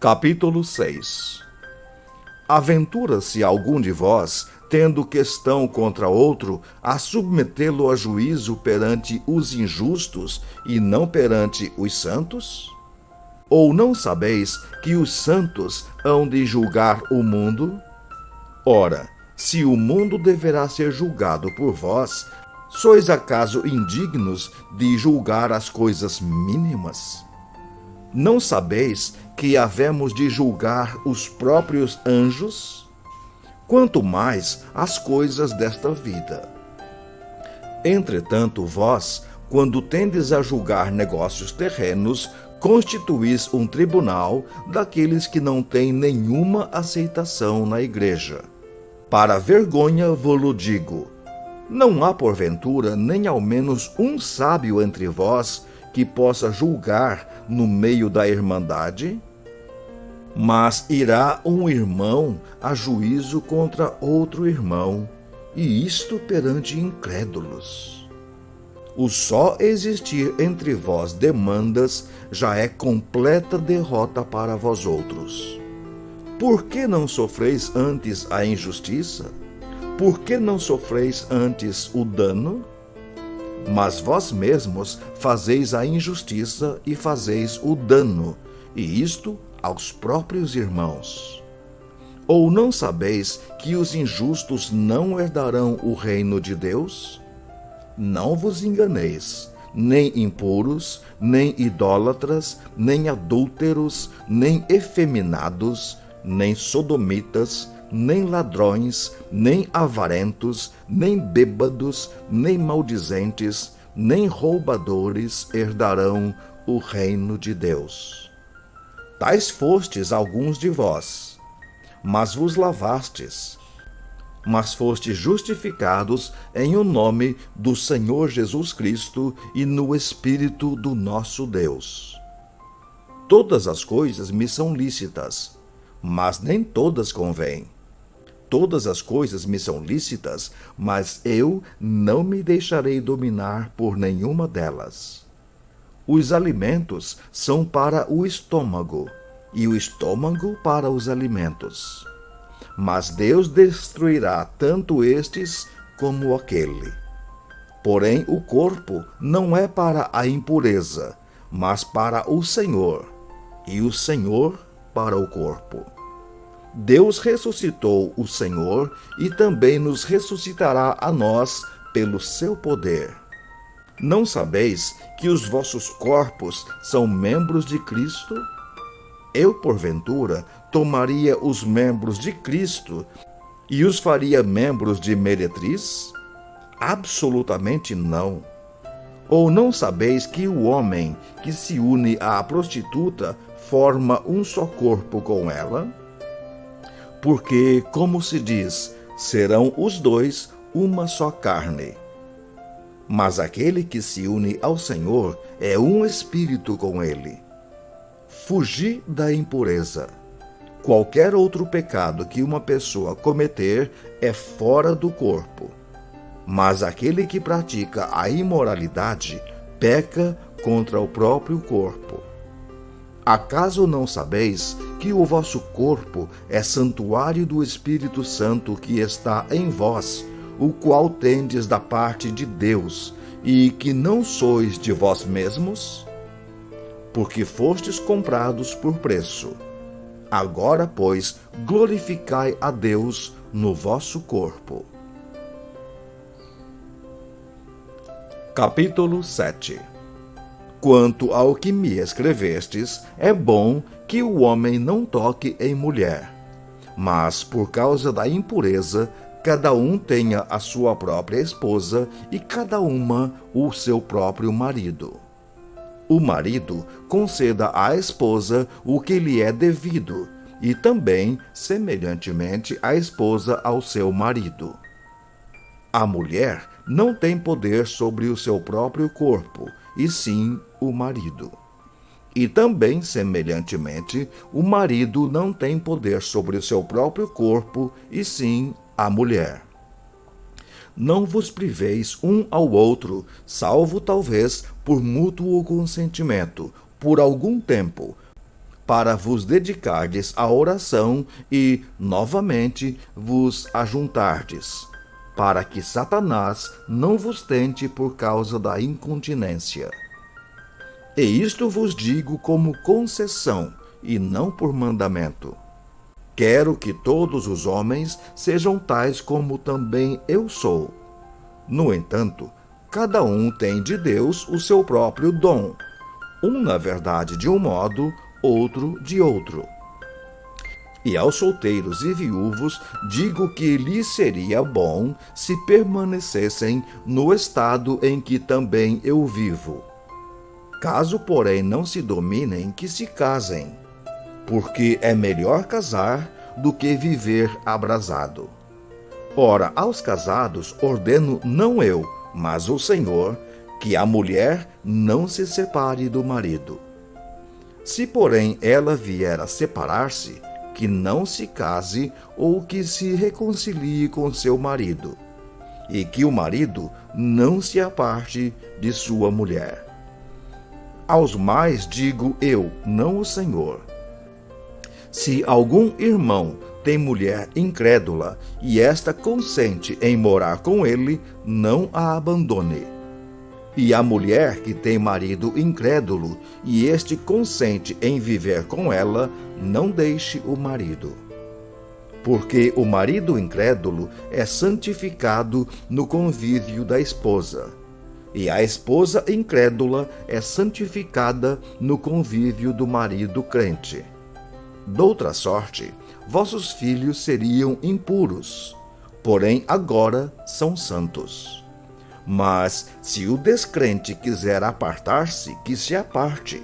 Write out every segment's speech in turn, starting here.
Capítulo 6. Aventura-se algum de vós, tendo questão contra outro, a submetê-lo a juízo perante os injustos e não perante os santos? Ou não sabeis que os santos hão de julgar o mundo? Ora, se o mundo deverá ser julgado por vós, sois acaso indignos de julgar as coisas mínimas? Não sabeis que havemos de julgar os próprios anjos? Quanto mais as coisas desta vida. Entretanto, vós, quando tendes a julgar negócios terrenos, constituís um tribunal daqueles que não têm nenhuma aceitação na igreja. Para vergonha vo-lo digo, não há porventura nem ao menos um sábio entre vós que possa julgar no meio da irmandade? Mas irá um irmão a juízo contra outro irmão, e isto perante incrédulos. O só existir entre vós demandas já é completa derrota para vós outros. Por que não sofreis antes a injustiça? Por que não sofreis antes o dano? Mas vós mesmos fazeis a injustiça e fazeis o dano, e isto aos próprios irmãos. Ou não sabeis que os injustos não herdarão o reino de Deus? Não vos enganeis, nem impuros, nem idólatras, nem adúlteros, nem efeminados, nem sodomitas, nem ladrões, nem avarentos, nem bêbados, nem maldizentes, nem roubadores herdarão o reino de Deus. Tais fostes alguns de vós, mas vos lavastes, mas fostes justificados em o nome do Senhor Jesus Cristo e no Espírito do nosso Deus. Todas as coisas me são lícitas, mas nem todas convêm. Todas as coisas me são lícitas, mas eu não me deixarei dominar por nenhuma delas. Os alimentos são para o estômago, e o estômago para os alimentos. Mas Deus destruirá tanto estes como aquele. Porém, o corpo não é para a impureza, mas para o Senhor, e o Senhor para o corpo. Deus ressuscitou o Senhor e também nos ressuscitará a nós pelo seu poder. Não sabeis que os vossos corpos são membros de Cristo? Eu, porventura, tomaria os membros de Cristo e os faria membros de meretriz? Absolutamente não. Ou não sabeis que o homem que se une à prostituta forma um só corpo com ela? Porque, como se diz, serão os dois uma só carne. Mas aquele que se une ao Senhor é um espírito com ele. Fugi da impureza. Qualquer outro pecado que uma pessoa cometer é fora do corpo. Mas aquele que pratica a imoralidade peca contra o próprio corpo. Acaso não sabeis que o vosso corpo é santuário do Espírito Santo que está em vós, o qual tendes da parte de Deus, e que não sois de vós mesmos? Porque fostes comprados por preço. Agora, pois, glorificai a Deus no vosso corpo. Capítulo 7. Quanto ao que me escrevestes, é bom que o homem não toque em mulher. Mas, por causa da impureza, cada um tenha a sua própria esposa e cada uma o seu próprio marido. O marido conceda à esposa o que lhe é devido, e também, semelhantemente, a esposa ao seu marido. A mulher não tem poder sobre o seu próprio corpo, e sim o marido. E também, semelhantemente, o marido não tem poder sobre o seu próprio corpo, e sim a mulher. Não vos priveis um ao outro, salvo talvez por mútuo consentimento, por algum tempo, para vos dedicardes à oração e, novamente, vos ajuntardes, para que Satanás não vos tente por causa da incontinência. E isto vos digo como concessão, e não por mandamento. Quero que todos os homens sejam tais como também eu sou. No entanto, cada um tem de Deus o seu próprio dom, um na verdade de um modo, outro de outro. E aos solteiros e viúvos digo que lhes seria bom se permanecessem no estado em que também eu vivo. Caso, porém, não se dominem, que se casem, porque é melhor casar do que viver abrasado. Ora, aos casados ordeno não eu, mas o Senhor, que a mulher não se separe do marido. Se, porém, ela vier a separar-se, que não se case ou que se reconcilie com seu marido, e que o marido não se aparte de sua mulher. Aos mais digo eu, não o Senhor. Se algum irmão tem mulher incrédula e esta consente em morar com ele, não a abandone. E a mulher que tem marido incrédulo e este consente em viver com ela, não deixe o marido. Porque o marido incrédulo é santificado no convívio da esposa, e a esposa incrédula é santificada no convívio do marido crente. Doutra sorte, vossos filhos seriam impuros, porém agora são santos. Mas se o descrente quiser apartar-se, que se aparte.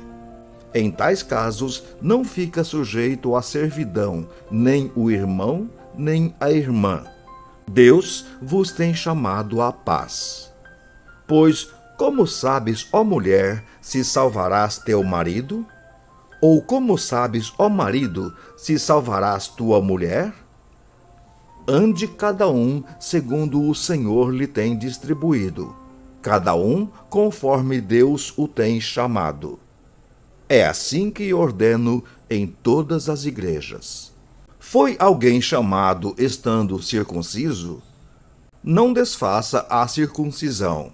Em tais casos, não fica sujeito à servidão nem o irmão, nem a irmã. Deus vos tem chamado à paz. Pois, como sabes, ó mulher, se salvarás teu marido? Ou como sabes, ó marido, se salvarás tua mulher? Ande cada um segundo o Senhor lhe tem distribuído, cada um conforme Deus o tem chamado. É assim que ordeno em todas as igrejas. Foi alguém chamado estando circunciso? Não desfaça a circuncisão.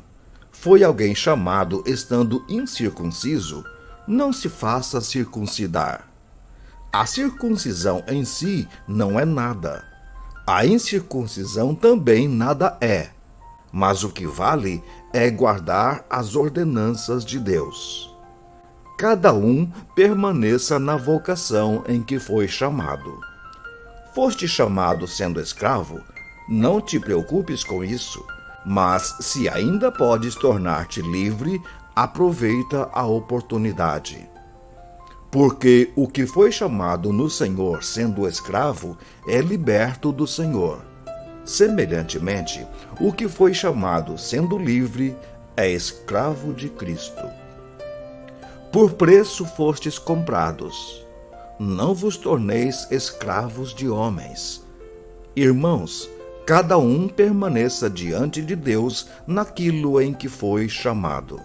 Foi alguém chamado estando incircunciso? Não se faça circuncidar. A circuncisão em si não é nada. A incircuncisão também nada é. Mas o que vale é guardar as ordenanças de Deus. Cada um permaneça na vocação em que foi chamado. Foste chamado sendo escravo? Não te preocupes com isso, mas se ainda podes tornar-te livre, aproveita a oportunidade. Porque o que foi chamado no Senhor sendo escravo é liberto do Senhor. Semelhantemente, o que foi chamado sendo livre é escravo de Cristo. Por preço fostes comprados. Não vos torneis escravos de homens. Irmãos, cada um permaneça diante de Deus naquilo em que foi chamado.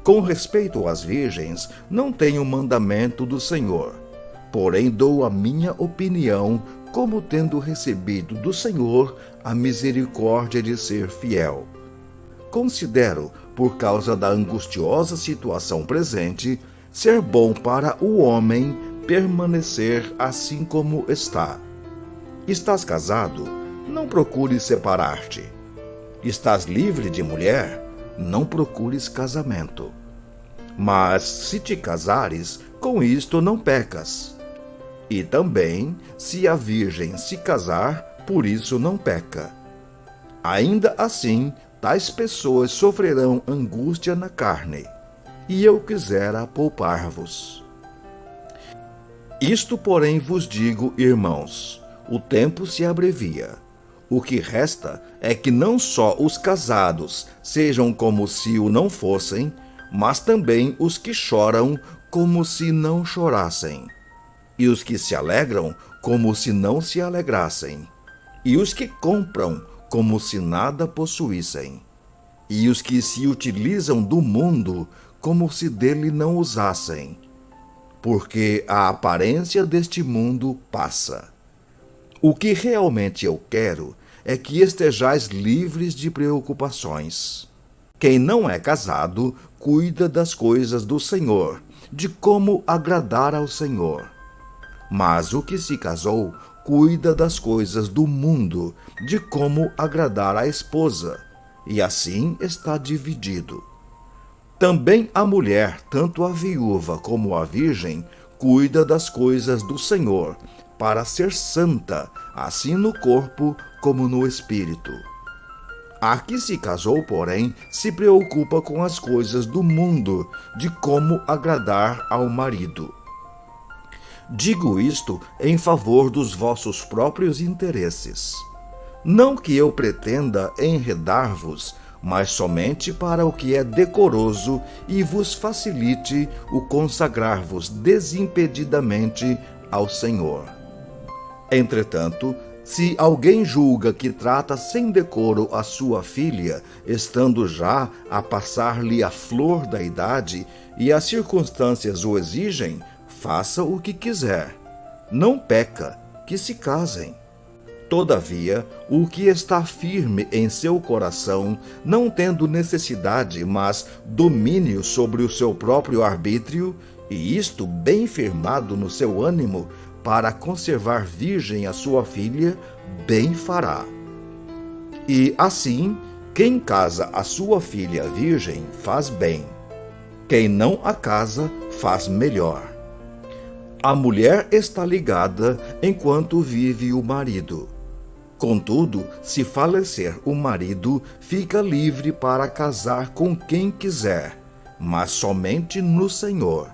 Com respeito às virgens, não tenho mandamento do Senhor, porém dou a minha opinião como tendo recebido do Senhor a misericórdia de ser fiel. Considero, por causa da angustiosa situação presente, ser bom para o homem permanecer assim como está. Estás casado? Não procures separar-te. Estás livre de mulher? Não procures casamento. Mas se te casares, com isto não pecas. E também, se a virgem se casar, por isso não peca. Ainda assim, tais pessoas sofrerão angústia na carne, e eu quisera poupar-vos. Isto, porém, vos digo, irmãos, o tempo se abrevia. O que resta é que não só os casados sejam como se o não fossem, mas também os que choram como se não chorassem, e os que se alegram como se não se alegrassem, e os que compram como se nada possuíssem, e os que se utilizam do mundo como se dele não usassem. porque a aparência deste mundo passa. O que realmente eu quero é que estejais livres de preocupações. Quem não é casado cuida das coisas do Senhor, de como agradar ao Senhor. Mas o que se casou cuida das coisas do mundo, de como agradar à esposa, e assim está dividido. Também a mulher, tanto a viúva como a virgem, cuida das coisas do Senhor, para ser santa, assim no corpo como no espírito. A que se casou, porém, se preocupa com as coisas do mundo, de como agradar ao marido. Digo isto em favor dos vossos próprios interesses. Não que eu pretenda enredar-vos, mas somente para o que é decoroso e vos facilite o consagrar-vos desimpedidamente ao Senhor. Entretanto, se alguém julga que trata sem decoro a sua filha, estando já a passar-lhe a flor da idade e as circunstâncias o exigem, faça o que quiser. Não peca, que se casem. Todavia, o que está firme em seu coração, não tendo necessidade, mas domínio sobre o seu próprio arbítrio, e isto bem firmado no seu ânimo, para conservar virgem a sua filha, bem fará. E assim, quem casa a sua filha virgem faz bem. Quem não a casa faz melhor. A mulher está ligada enquanto vive o marido. Contudo, se falecer o marido, fica livre para casar com quem quiser, mas somente no Senhor.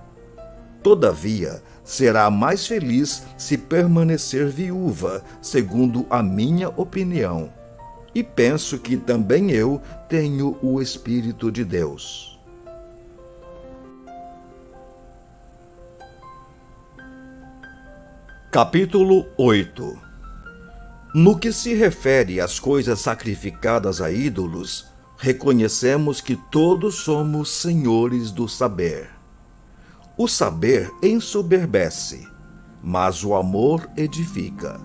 Todavia, será mais feliz se permanecer viúva, segundo a minha opinião. E penso que também eu tenho o Espírito de Deus. Capítulo 8. No que se refere às coisas sacrificadas a ídolos, reconhecemos que todos somos senhores do saber. O saber ensoberbece, mas o amor edifica.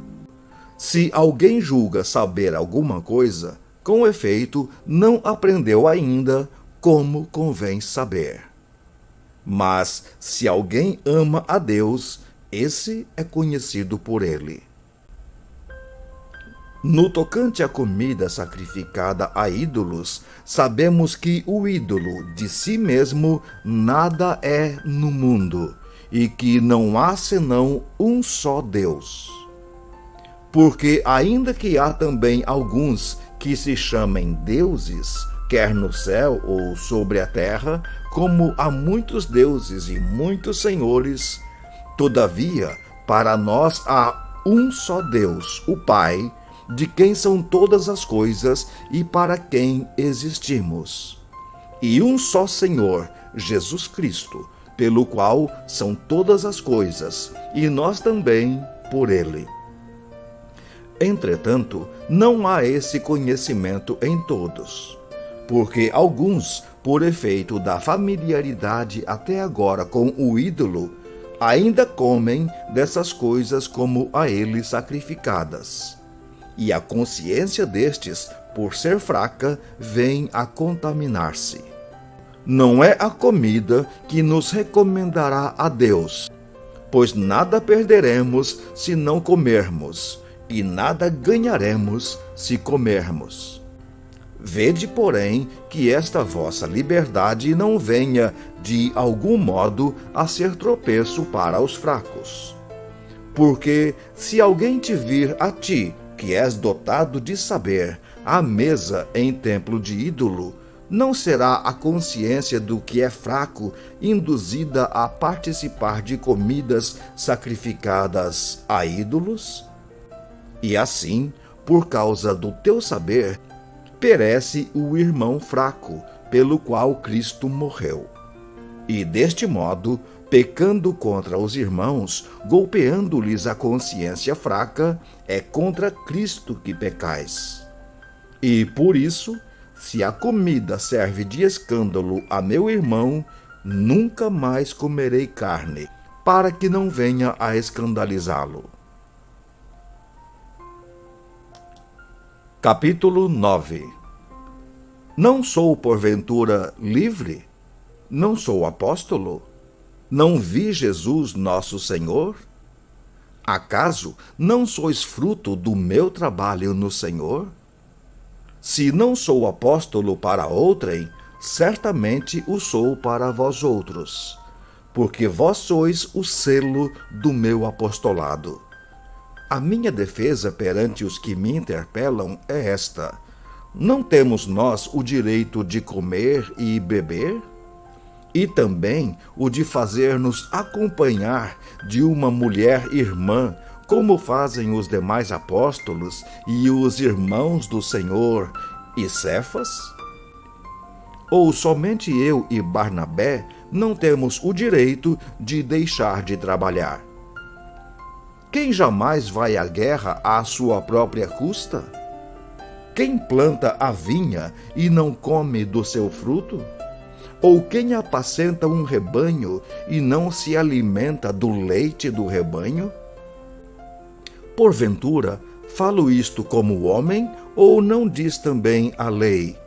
Se alguém julga saber alguma coisa, com efeito, não aprendeu ainda como convém saber. Mas se alguém ama a Deus, esse é conhecido por ele. No tocante à comida sacrificada a ídolos, sabemos que o ídolo de si mesmo nada é no mundo, e que não há senão um só Deus. Porque ainda que há também alguns que se chamem deuses, quer no céu ou sobre a terra, como há muitos deuses e muitos senhores, todavia, para nós há um só Deus, o Pai, de quem são todas as coisas e para quem existimos. E um só Senhor, Jesus Cristo, pelo qual são todas as coisas, e nós também por ele. Entretanto, não há esse conhecimento em todos, porque alguns, por efeito da familiaridade até agora com o ídolo, ainda comem dessas coisas como a ele sacrificadas. E a consciência destes, por ser fraca, vem a contaminar-se. Não é a comida que nos recomendará a Deus, pois nada perderemos se não comermos, e nada ganharemos se comermos. Vede, porém, que esta vossa liberdade não venha, de algum modo, a ser tropeço para os fracos. Porque, se alguém te vir a ti, que és dotado de saber, à mesa em templo de ídolo, não será a consciência do que é fraco induzida a participar de comidas sacrificadas a ídolos? E assim, por causa do teu saber, perece o irmão fraco, pelo qual Cristo morreu. E deste modo, pecando contra os irmãos, golpeando-lhes a consciência fraca, é contra Cristo que pecais. E por isso, se a comida serve de escândalo a meu irmão, nunca mais comerei carne, para que não venha a escandalizá-lo. Capítulo 9. Não sou, porventura, livre? Não sou apóstolo? Não vi Jesus nosso Senhor? Acaso não sois fruto do meu trabalho no Senhor? Se não sou apóstolo para outrem, certamente o sou para vós outros, porque vós sois o selo do meu apostolado. A minha defesa perante os que me interpelam é esta: não temos nós o direito de comer e beber? E também o de fazer-nos acompanhar de uma mulher irmã, como fazem os demais apóstolos e os irmãos do Senhor e Cefas? Ou somente eu e Barnabé não temos o direito de deixar de trabalhar? Quem jamais vai à guerra à sua própria custa? Quem planta a vinha e não come do seu fruto? Ou quem apacenta um rebanho e não se alimenta do leite do rebanho? Porventura, falo isto como homem, ou não diz também a lei?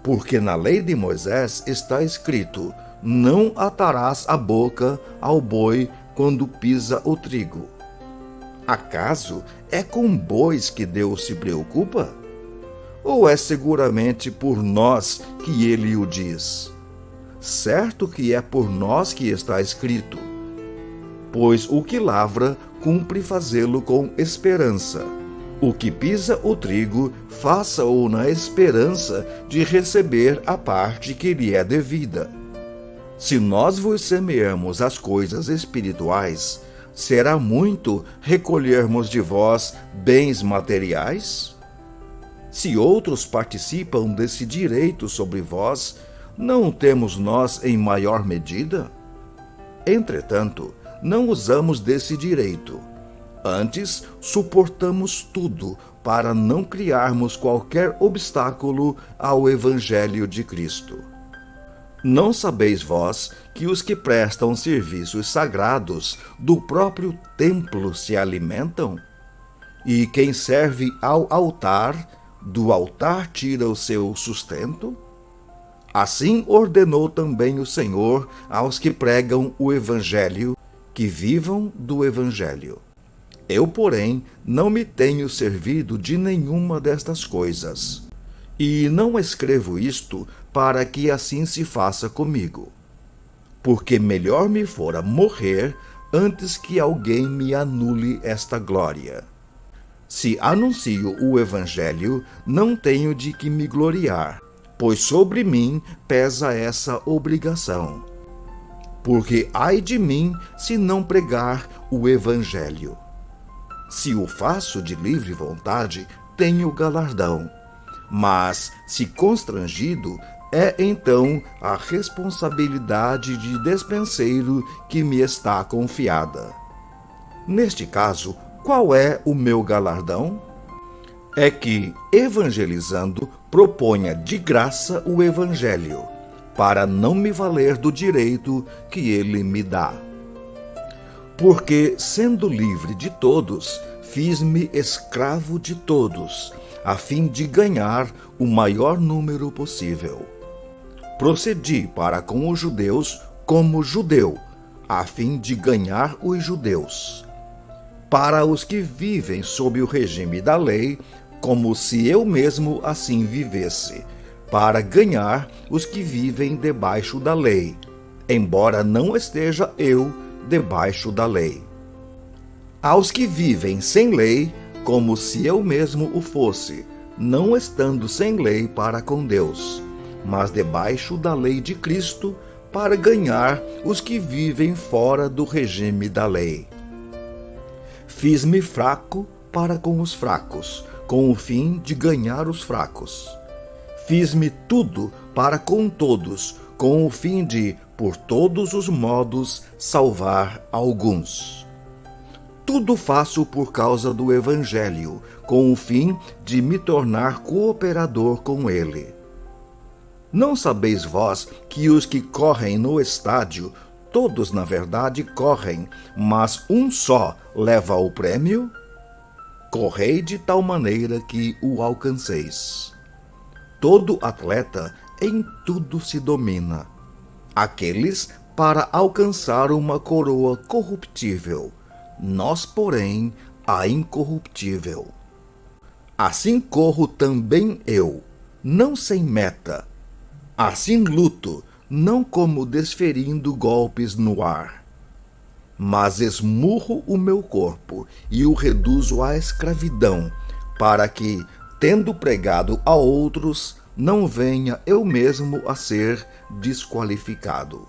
Porque na lei de Moisés está escrito: não atarás a boca ao boi quando pisa o trigo. Acaso é com bois que Deus se preocupa? Ou é seguramente por nós que ele o diz? Certo que é por nós que está escrito: pois o que lavra cumpre fazê-lo com esperança. O que pisa o trigo, faça-o na esperança de receber a parte que lhe é devida. Se nós vos semeamos as coisas espirituais, será muito recolhermos de vós bens materiais? Se outros participam desse direito sobre vós, não o temos nós em maior medida? Entretanto, não usamos desse direito. Antes, suportamos tudo para não criarmos qualquer obstáculo ao Evangelho de Cristo. Não sabeis vós que os que prestam serviços sagrados do próprio templo se alimentam? E quem serve ao altar, do altar tira o seu sustento? Assim ordenou também o Senhor aos que pregam o Evangelho, que vivam do Evangelho. Eu, porém, não me tenho servido de nenhuma destas coisas. E não escrevo isto para que assim se faça comigo. Porque melhor me fora morrer antes que alguém me anule esta glória. Se anuncio o Evangelho, não tenho de que me gloriar, pois sobre mim pesa essa obrigação. Porque ai de mim se não pregar o Evangelho. Se o faço de livre vontade, tenho galardão. Mas, se constrangido, é então a responsabilidade de despenseiro que me está confiada. Neste caso, qual é o meu galardão? É que, evangelizando, proponha de graça o Evangelho, para não me valer do direito que ele me dá. Porque, sendo livre de todos, fiz-me escravo de todos, a fim de ganhar o maior número possível. Procedi para com os judeus como judeu, a fim de ganhar os judeus. Para os que vivem sob o regime da lei, como se eu mesmo assim vivesse, para ganhar os que vivem debaixo da lei, embora não esteja eu debaixo da lei. Aos que vivem sem lei, como se eu mesmo o fosse, não estando sem lei para com Deus, mas debaixo da lei de Cristo, para ganhar os que vivem fora do regime da lei. Fiz-me fraco para com os fracos, com o fim de ganhar os fracos. Fiz-me tudo para com todos, com o fim de, por todos os modos, salvar alguns. Tudo faço por causa do Evangelho, com o fim de me tornar cooperador com ele. Não sabeis vós que os que correm no estádio, Todos, na verdade, correm, mas um só leva o prêmio? Correi de tal maneira que o alcanceis. Todo atleta em tudo se domina. Aqueles para alcançar uma coroa corruptível, nós, porém, a incorruptível. Assim corro também eu, não sem meta. Assim luto, não como desferindo golpes no ar. Mas esmurro o meu corpo e o reduzo à escravidão, para que, tendo pregado a outros, não venha eu mesmo a ser desqualificado.